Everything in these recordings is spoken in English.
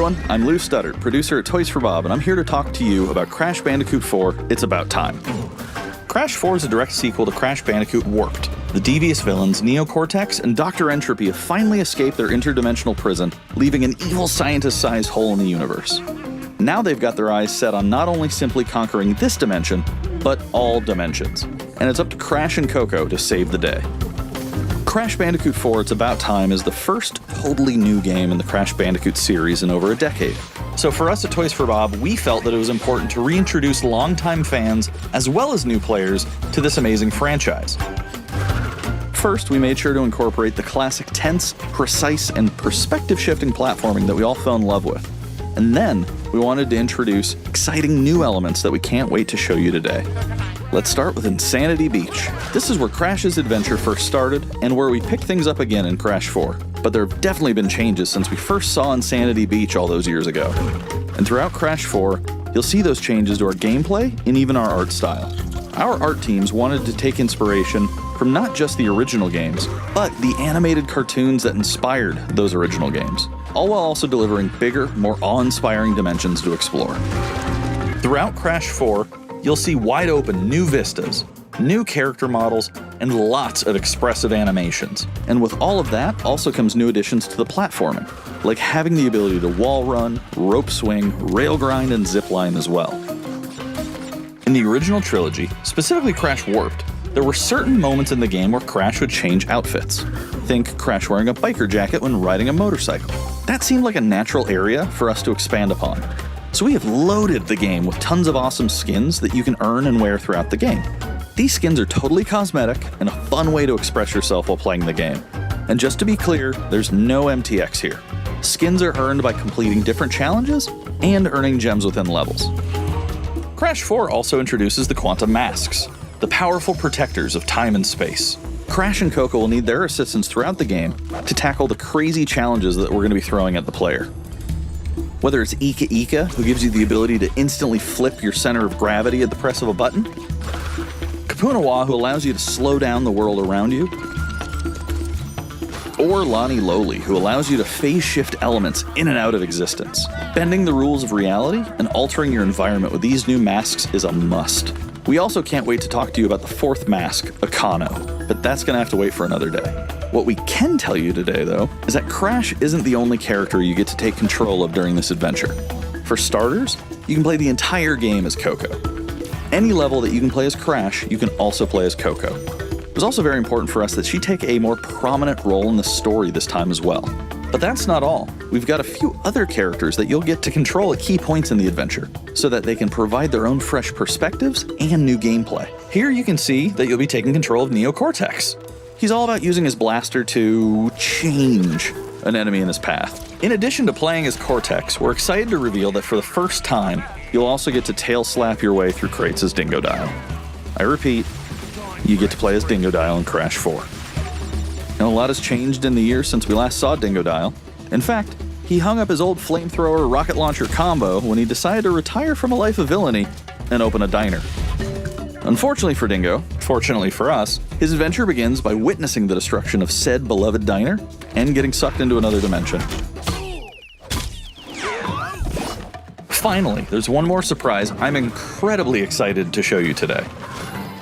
everyone, I'm Lou Studdard, producer at Toys for Bob, and I'm here to talk to you about Crash Bandicoot 4, It's About Time. Crash 4 is a direct sequel to Crash Bandicoot Warped. The devious villains, Neo-Cortex and Dr. Entropy, have finally escaped their interdimensional prison, leaving an evil scientist-sized hole in the universe. Now they've got their eyes set on not only simply conquering this dimension, but all dimensions. And it's up to Crash and Coco to save the day. Crash Bandicoot 4 It's About Time is the first totally new game in the Crash Bandicoot series in over a decade. So for us at Toys for Bob, we felt that it was important to reintroduce longtime fans, as well as new players, to this amazing franchise. First, we made sure to incorporate the classic tense, precise, and perspective-shifting platforming that we all fell in love with. And then, we wanted to introduce exciting new elements that we can't wait to show you today. Let's start with Insanity Beach. This is where Crash's adventure first started, and where we pick things up again in Crash 4. But there have definitely been changes since we first saw Insanity Beach all those years ago. And throughout Crash 4, you'll see those changes to our gameplay and even our art style. Our art teams wanted to take inspiration from not just the original games, but the animated cartoons that inspired those original games, all while also delivering bigger, more awe-inspiring dimensions to explore. Throughout Crash 4, you'll see wide-open new vistas, new character models, and lots of expressive animations. And with all of that also comes new additions to the platforming, like having the ability to wall run, rope swing, rail grind, and zipline as well. In the original trilogy, specifically Crash Warped, there were certain moments in the game where Crash would change outfits. Think Crash wearing a biker jacket when riding a motorcycle. That seemed like a natural area for us to expand upon. So we have loaded the game with tons of awesome skins that you can earn and wear throughout the game. These skins are totally cosmetic and a fun way to express yourself while playing the game. And just to be clear, there's no MTX here. Skins are earned by completing different challenges and earning gems within levels. Crash 4 also introduces the Quantum Masks, the powerful protectors of time and space. Crash and Coco will need their assistance throughout the game to tackle the crazy challenges that we're going to be throwing at the player. Whether it's Ika Ika, who gives you the ability to instantly flip your center of gravity at the press of a button, Kapunawa, who allows you to slow down the world around you, or Lani Loli, who allows you to phase shift elements in and out of existence. Bending the rules of reality and altering your environment with these new masks is a must. We also can't wait to talk to you about the fourth mask, Akano, but that's gonna have to wait for another day. What we can tell you today, though, is that Crash isn't the only character you get to take control of during this adventure. For starters, you can play the entire game as Coco. Any level that you can play as Crash, you can also play as Coco. It was also very important for us that she take a more prominent role in the story this time as well. But that's not all. We've got a few other characters that you'll get to control at key points in the adventure, so that they can provide their own fresh perspectives and new gameplay. Here you can see that you'll be taking control of Neo-Cortex. He's all about using his blaster to change an enemy in his path. In addition to playing as Cortex, we're excited to reveal that for the first time, you'll also get to tail slap your way through crates as Dingodile. I repeat, you get to play as Dingodile in Crash 4. Now, a lot has changed in the years since we last saw Dingodile. In fact, he hung up his old flamethrower rocket launcher combo when he decided to retire from a life of villainy and open a diner. Unfortunately for Dingo, fortunately for us, his adventure begins by witnessing the destruction of said beloved diner and getting sucked into another dimension. Finally, there's one more surprise I'm incredibly excited to show you today.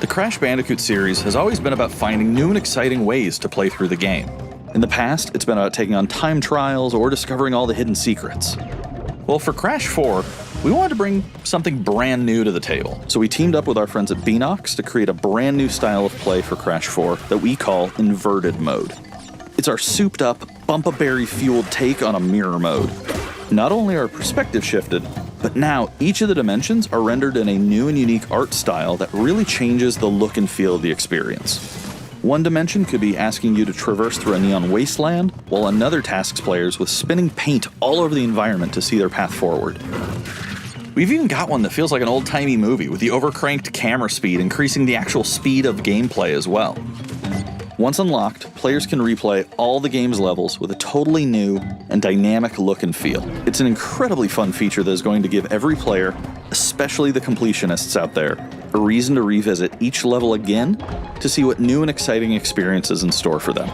The Crash Bandicoot series has always been about finding new and exciting ways to play through the game. In the past, it's been about taking on time trials or discovering all the hidden secrets. Well, for Crash 4, we wanted to bring something brand new to the table, so we teamed up with our friends at Beanox to create a brand new style of play for Crash 4 that we call Inverted Mode. It's our souped-up, bumpa-berry-fueled take on a mirror mode. Not only are perspective shifted, but now each of the dimensions are rendered in a new and unique art style that really changes the look and feel of the experience. One dimension could be asking you to traverse through a neon wasteland, while another tasks players with spinning paint all over the environment to see their path forward. We've even got one that feels like an old-timey movie, with the overcranked camera speed increasing the actual speed of gameplay as well. Once unlocked, players can replay all the game's levels with a totally new and dynamic look and feel. It's an incredibly fun feature that is going to give every player, especially the completionists out there, a reason to revisit each level again to see what new and exciting experiences in store for them.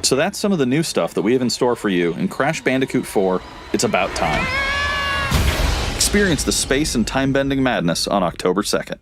So that's some of the new stuff that we have in store for you in Crash Bandicoot 4, It's About Time. Experience the space and time-bending madness on October 2nd.